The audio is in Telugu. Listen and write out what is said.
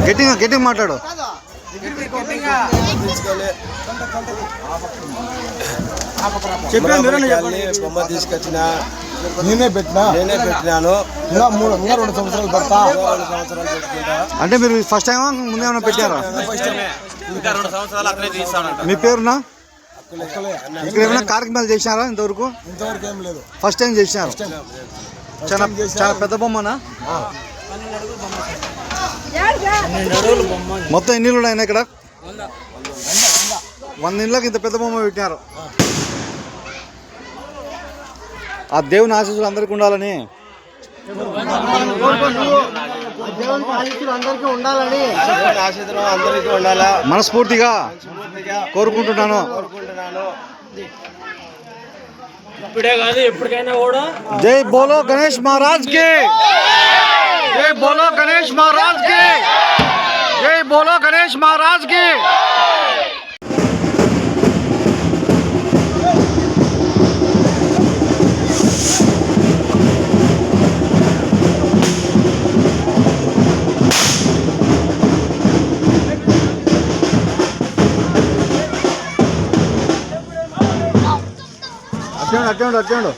గట్టిగా మాట్లాడు. బొమ్మ తీసుకొచ్చిన నేనే పెట్టినాను. ఇంకా 2 సంవత్సరాలు పెడతా. అంటే మీరు ఫస్ట్ టైం ముందేమన్నా పెట్టారా? మీ పేరునా? ఇక్కడ ఏమైనా కార్యక్రమాలు చేసినారా ఇంతవరకు? ఏం లేదు, ఫస్ట్ టైం చేసినారు. చాలా పెద్ద బొమ్మనా? మొత్తం ఎన్ని ఇళ్ళు ఉన్నాయి ఇక్కడ? 100 ఇళ్ళకి ఇంత పెద్ద బొమ్మ పెట్టినారు. ఆ దేవుని ఆశీస్సులు అందరికీ ఉండాలని, మనస్ఫూర్తిగా కోరుకుంటున్నాను. జై బోలో గణేష్ మహారాజ్ కి, జై బోలో గణేష్ మహారాజ్ కి, జై బోలో గణేష్ మహారాజ్ కి. అట్టండు